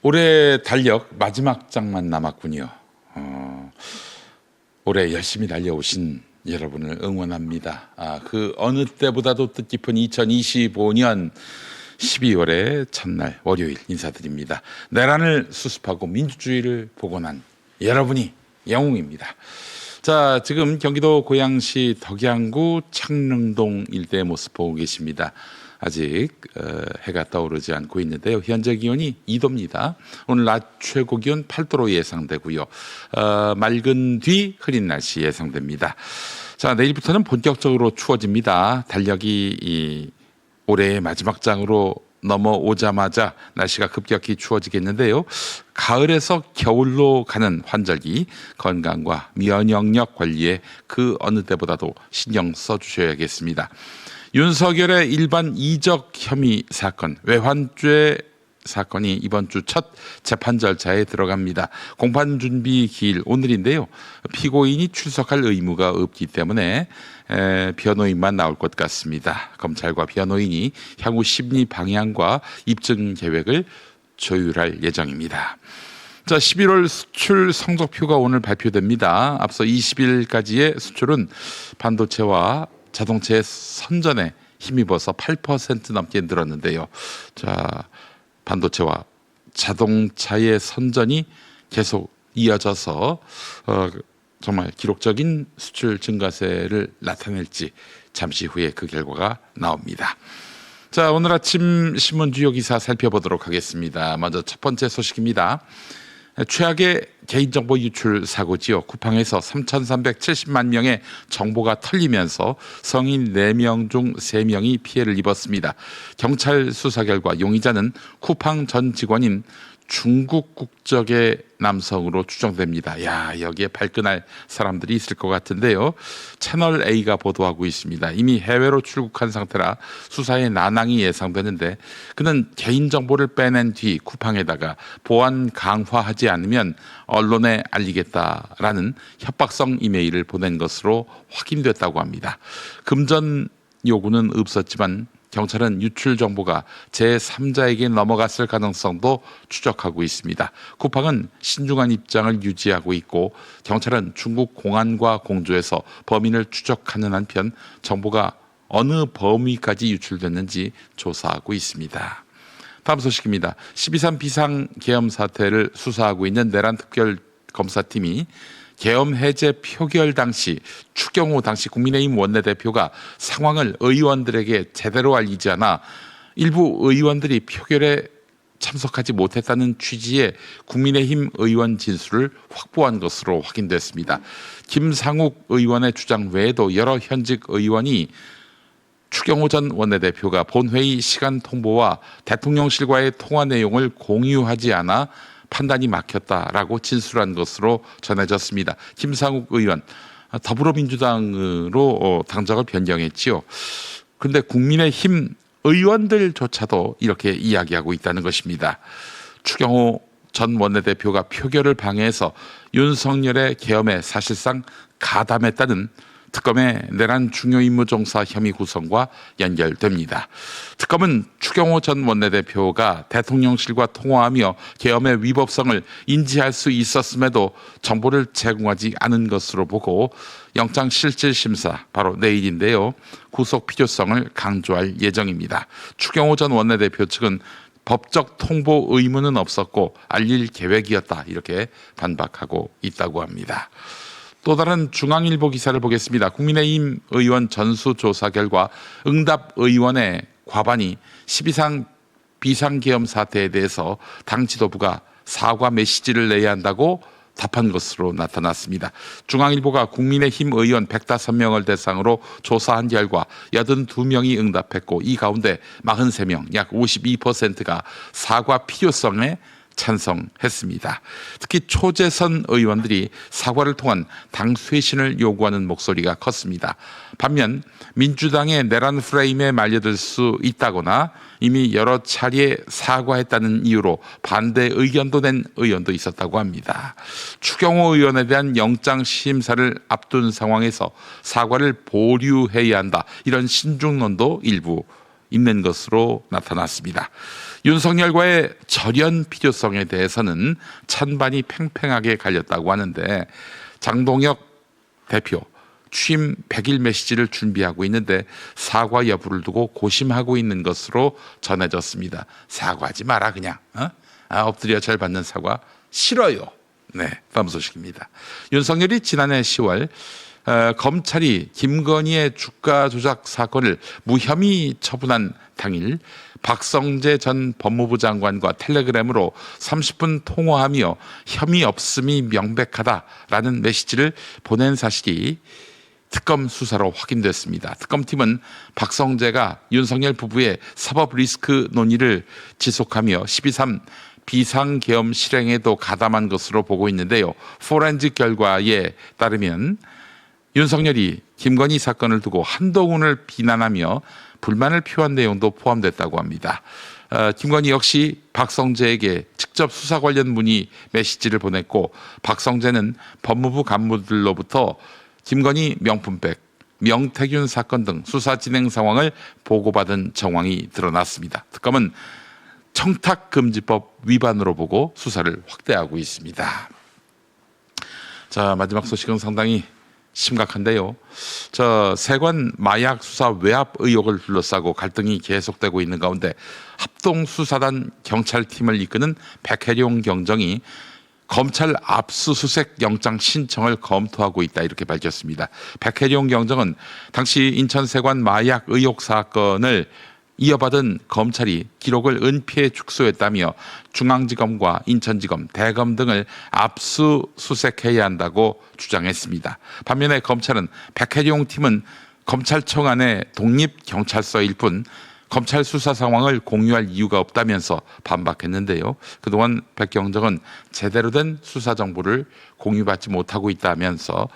올해 달력 마지막 장만 남았군요. 올해 열심히 달려오신 여러분을 응원합니다. 그 어느 때보다도 뜻깊은 2025년 12월의 첫날 월요일 인사드립니다. 내란을 수습하고 민주주의를 복원한 여러분이 영웅입니다. 자, 지금 경기도 고양시 덕양구 창릉동 일대의 모습 보고 계십니다. 아직 해가 떠오르지 않고 있는데요. 현재 기온이 2도입니다. 오늘 낮 최고 기온 8도로 예상되고요. 맑은 뒤 흐린 날씨 예상됩니다. 자, 내일부터는 본격적으로 추워집니다. 달력이 올해의 마지막 장으로 넘어오자마자 날씨가 급격히 추워지겠는데요. 가을에서 겨울로 가는 환절기, 건강과 면역력 관리에 그 어느 때보다도 신경 써주셔야겠습니다. 윤석열의 일반 이적 혐의 사건, 외환죄 사건이 이번 주 첫 재판 절차에 들어갑니다. 공판 준비 기일 오늘인데요. 피고인이 출석할 의무가 없기 때문에 변호인만 나올 것 같습니다. 검찰과 변호인이 향후 심리 방향과 입증 계획을 조율할 예정입니다. 자, 11월 수출 성적표가 오늘 발표됩니다. 앞서 20일까지의 수출은 반도체와 자동차의 선전에 힘입어서 8% 넘게 늘었는데요. 자, 반도체와 자동차의 선전이 계속 이어져서 정말 기록적인 수출 증가세를 나타낼지 잠시 후에 그 결과가 나옵니다. 자, 오늘 아침 신문 주요 기사 살펴보도록 하겠습니다. 먼저 첫 번째 소식입니다. 최악의 개인정보 유출 사고지요. 쿠팡에서 3,370만 명의 정보가 털리면서 성인 4명 중 3명이 피해를 입었습니다. 경찰 수사 결과 용의자는 쿠팡 전 직원인 중국 국적의 남성으로 추정됩니다. 야, 여기에 발끈할 사람들이 있을 것 같은데요. 채널 A가 보도하고 있습니다. 이미 해외로 출국한 상태라 수사에 난항이 예상되는데 그는 개인정보를 빼낸 뒤 쿠팡에다가 보안 강화하지 않으면 언론에 알리겠다라는 협박성 이메일을 보낸 것으로 확인됐다고 합니다. 금전 요구는 없었지만 경찰은 유출 정보가 제3자에게 넘어갔을 가능성도 추적하고 있습니다. 쿠팡은 신중한 입장을 유지하고 있고 경찰은 중국 공안과 공조해서 범인을 추적하는 한편 정보가 어느 범위까지 유출됐는지 조사하고 있습니다. 다음 소식입니다. 12.3 비상계엄 사태를 수사하고 있는 내란 특별검사팀이 계엄 해제 표결 당시 추경호 당시 국민의힘 원내대표가 상황을 의원들에게 제대로 알리지 않아 일부 의원들이 표결에 참석하지 못했다는 취지의 국민의힘 의원 진술을 확보한 것으로 확인됐습니다. 김상욱 의원의 주장 외에도 여러 현직 의원이 추경호 전 원내대표가 본회의 시간 통보와 대통령실과의 통화 내용을 공유하지 않아 판단이 막혔다라고 진술한 것으로 전해졌습니다. 김상욱 의원 더불어민주당으로 당적을 변경했지요. 그런데 국민의힘 의원들조차도 이렇게 이야기하고 있다는 것입니다. 추경호 전 원내대표가 표결을 방해해서 윤석열의 계엄에 사실상 가담했다는 특검의 내란 중요임무종사 혐의 구성과 연결됩니다. 특검은 추경호 전 원내대표가 대통령실과 통화하며 계엄의 위법성을 인지할 수 있었음에도 정보를 제공하지 않은 것으로 보고 영장실질심사 바로 내일인데요. 구속 필요성을 강조할 예정입니다. 추경호 전 원내대표 측은 법적 통보 의무는 없었고 알릴 계획이었다 이렇게 반박하고 있다고 합니다. 또 다른 중앙일보 기사를 보겠습니다. 국민의힘 의원 전수조사 결과 응답 의원의 과반이 12.3 비상계엄 사태에 대해서 당 지도부가 사과 메시지를 내야 한다고 답한 것으로 나타났습니다. 중앙일보가 국민의힘 의원 105명을 대상으로 조사한 결과 82명이 응답했고 이 가운데 43명, 약 52%가 사과 필요성에 찬성했습니다. 특히 초재선 의원들이 사과를 통한 당 쇄신을 요구하는 목소리가 컸습니다. 반면 민주당의 내란 프레임에 말려들 수 있다거나 이미 여러 차례 사과했다는 이유로 반대 의견도 낸 의원도 있었다고 합니다. 추경호 의원에 대한 영장 심사를 앞둔 상황에서 사과를 보류해야 한다. 이런 신중론도 일부 있는 것으로 나타났습니다. 윤석열과의 절연 필요성에 대해서는 찬반이 팽팽하게 갈렸다고 하는데 장동혁 대표 취임 100일 메시지를 준비하고 있는데 사과 여부를 두고 고심하고 있는 것으로 전해졌습니다. 사과하지 마라 그냥. 엎드려 절 받는 사과 싫어요. 네, 다음 소식입니다. 윤석열이 지난해 10월 검찰이 김건희의 주가 조작 사건을 무혐의 처분한 당일 박성재 전 법무부 장관과 텔레그램으로 30분 통화하며 혐의 없음이 명백하다라는 메시지를 보낸 사실이 특검 수사로 확인됐습니다. 특검팀은 박성재가 윤석열 부부의 사법 리스크 논의를 지속하며 12.3 비상계엄 실행에도 가담한 것으로 보고 있는데요. 포렌식 결과에 따르면 윤석열이 김건희 사건을 두고 한동훈을 비난하며 불만을 표한 내용도 포함됐다고 합니다. 김건희 역시 박성재에게 직접 수사 관련 문의 메시지를 보냈고 박성재는 법무부 간부들로부터 김건희 명품백, 명태균 사건 등 수사 진행 상황을 보고받은 정황이 드러났습니다. 특검은 청탁금지법 위반으로 보고 수사를 확대하고 있습니다. 자, 마지막 소식은 상당히 심각한데요. 세관 마약 수사 외압 의혹을 둘러싸고 갈등이 계속되고 있는 가운데 합동수사단 경찰팀을 이끄는 백혜룡 경정이 검찰 압수수색 영장 신청을 검토하고 있다 이렇게 밝혔습니다. 백혜룡 경정은 당시 인천세관 마약 의혹 사건을 이어받은 검찰이 기록을 은폐 축소했다며 중앙지검과 인천지검, 대검 등을 압수수색해야 한다고 주장했습니다. 반면에 검찰은 백혜룡 팀은 검찰청 안의 독립경찰서일 뿐 검찰 수사 상황을 공유할 이유가 없다면서 반박했는데요. 그동안 백 경정은 제대로 된 수사 정보를 공유받지 못하고 있다면서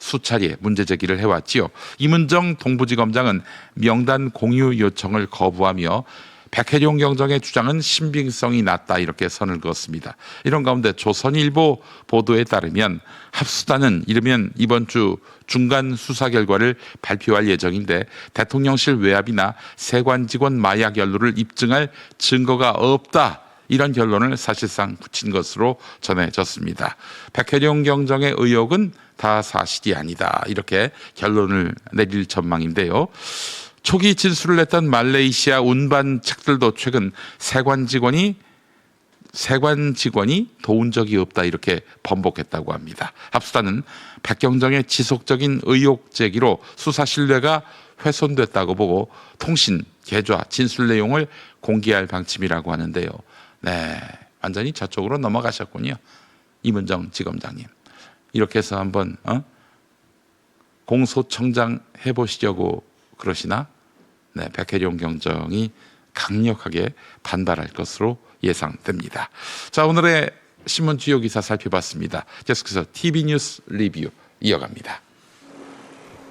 수차례 문제 제기를 해왔지요. 이문정 동부지검장은 명단 공유 요청을 거부하며 백혜룡 경정의 주장은 신빙성이 낮다 이렇게 선을 그었습니다. 이런 가운데 조선일보 보도에 따르면 합수단은 이르면 이번 주 중간 수사 결과를 발표할 예정인데 대통령실 외압이나 세관 직원 마약 연루를 입증할 증거가 없다. 이런 결론을 사실상 굳힌 것으로 전해졌습니다. 백혜룡 경정의 의혹은 다 사실이 아니다. 이렇게 결론을 내릴 전망인데요. 초기 진술을 했던 말레이시아 운반 책들도 최근 세관 직원이 도운 적이 없다 이렇게 번복했다고 합니다. 합수단은 백경정의 지속적인 의혹 제기로 수사 신뢰가 훼손됐다고 보고 통신, 계좌, 진술 내용을 공개할 방침이라고 하는데요. 네, 완전히 저쪽으로 넘어가셨군요. 이문정 지검장님. 이렇게 해서 한번 공소청장 해보시려고 그러시나? 네, 백혜룡 경정이 강력하게 반발할 것으로 예상됩니다. 자, 오늘의 신문 주요 기사 살펴봤습니다. 계속해서 TV뉴스 리뷰 이어갑니다.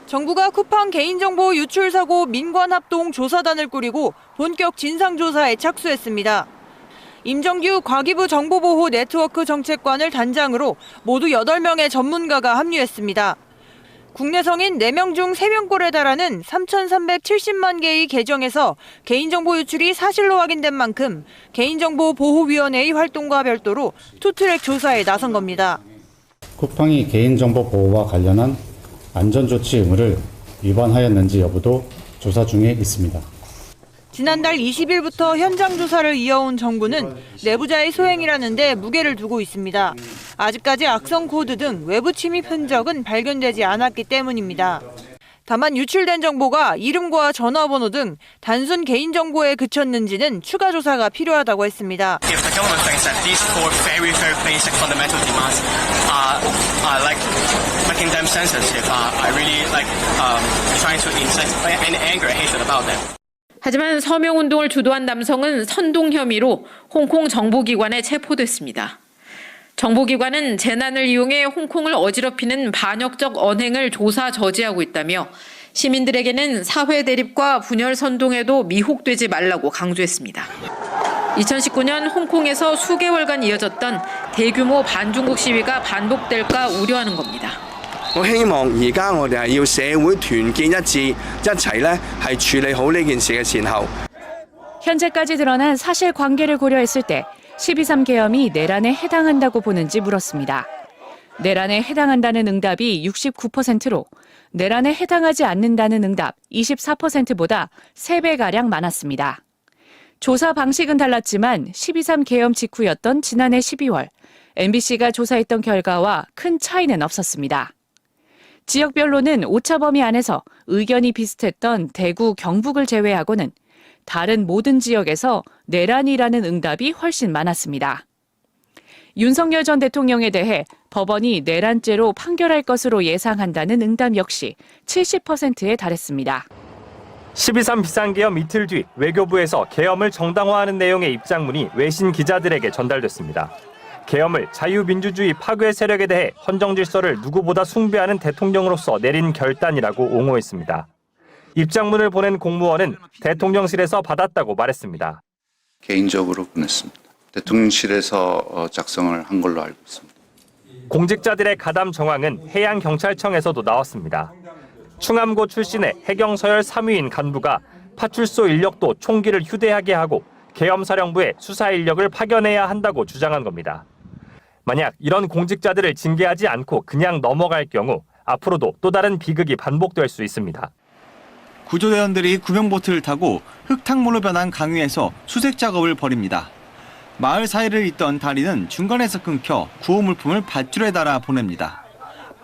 정부가 쿠팡 개인정보 유출 사고 민관합동 조사단을 꾸리고 본격 진상조사에 착수했습니다. 임정규 과기부 정보보호 네트워크 정책관을 단장으로 모두 8명의 전문가가 합류했습니다. 국내 성인 4명 중 3명꼴에 달하는 3,370만 개의 계정에서 개인정보 유출이 사실로 확인된 만큼 개인정보보호위원회의 활동과 별도로 투트랙 조사에 나선 겁니다. 쿠팡이 개인정보 보호와 관련한 안전조치 의무를 위반하였는지 여부도 조사 중에 있습니다. 지난달 20일부터 현장 조사를 이어온 정부는 내부자의 소행이라는 데 무게를 두고 있습니다. 아직까지 악성 코드 등 외부 침입 흔적은 발견되지 않았기 때문입니다. 다만 유출된 정보가 이름과 전화번호 등 단순 개인정보에 그쳤는지는 추가 조사가 필요하다고 했습니다. If the government thinks that these four very basic fundamental demands are like making them sensitive, I really trying to incite any anger and hatred about them. 하지만 서명운동을 주도한 남성은 선동 혐의로 홍콩 정보기관에 체포됐습니다. 정보기관은 재난을 이용해 홍콩을 어지럽히는 반역적 언행을 조사 저지하고 있다며 시민들에게는 사회 대립과 분열 선동에도 미혹되지 말라고 강조했습니다. 2019년 홍콩에서 수개월간 이어졌던 대규모 반중국 시위가 반복될까 우려하는 겁니다. 我希望而家我哋係要社會團結一致，一齊咧係處理好呢件事嘅前後。 현재까지 드러난 사실관계를 고려했을 때 12.3 계엄이 내란에 해당한다고 보는지 물었습니다. 내란에 해당한다는 응답이 69%로 내란에 해당하지 않는다는 응답 24%보다 3배가량 많았습니다. 조사 방식은 달랐지만 12.3 계엄 직후였던 지난해 12월 MBC가 조사했던 결과와 큰 차이는 없었습니다. 지역별로는 오차 범위 안에서 의견이 비슷했던 대구, 경북을 제외하고는 다른 모든 지역에서 내란이라는 응답이 훨씬 많았습니다. 윤석열 전 대통령에 대해 법원이 내란죄로 판결할 것으로 예상한다는 응답 역시 70%에 달했습니다. 12.3 비상계엄 이틀 뒤 외교부에서 계엄을 정당화하는 내용의 입장문이 외신 기자들에게 전달됐습니다. 계엄을 자유민주주의 파괴 세력에 대해 헌정 질서를 누구보다 숭배하는 대통령으로서 내린 결단이라고 옹호했습니다. 입장문을 보낸 공무원은 대통령실에서 받았다고 말했습니다. 개인적으로 보냈습니다. 대통령실에서 작성을 한 걸로 알고 있습니다. 공직자들의 가담 정황은 해양경찰청에서도 나왔습니다. 충암고 출신의 해경서열 3위인 간부가 파출소 인력도 총기를 휴대하게 하고 계엄사령부에 수사 인력을 파견해야 한다고 주장한 겁니다. 만약 이런 공직자들을 징계하지 않고 그냥 넘어갈 경우 앞으로도 또 다른 비극이 반복될 수 있습니다. 구조대원들이 구명보트를 타고 흙탕물로 변한 강위에서 수색 작업을 벌입니다. 마을 사이를 잇던 다리는 중간에서 끊겨 구호 물품을 밧줄에 달아 보냅니다.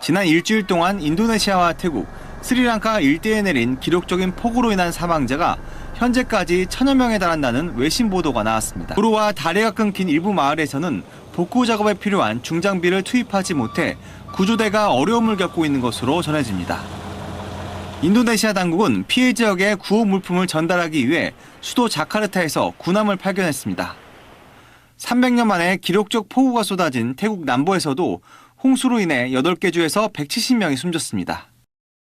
지난 일주일 동안 인도네시아와 태국, 스리랑카 일대에 내린 기록적인 폭우로 인한 사망자가 현재까지 1000여 명에 달한다는 외신 보도가 나왔습니다. 도로와 다리가 끊긴 일부 마을에서는 복구 작업에 필요한 중장비를 투입하지 못해 구조대가 어려움을 겪고 있는 것으로 전해집니다. 인도네시아 당국은 피해 지역에 구호 물품을 전달하기 위해 수도 자카르타에서 군함을 파견했습니다. 300년 만에 기록적 폭우가 쏟아진 태국 남부에서도 홍수로 인해 8개 주에서 170명이 숨졌습니다.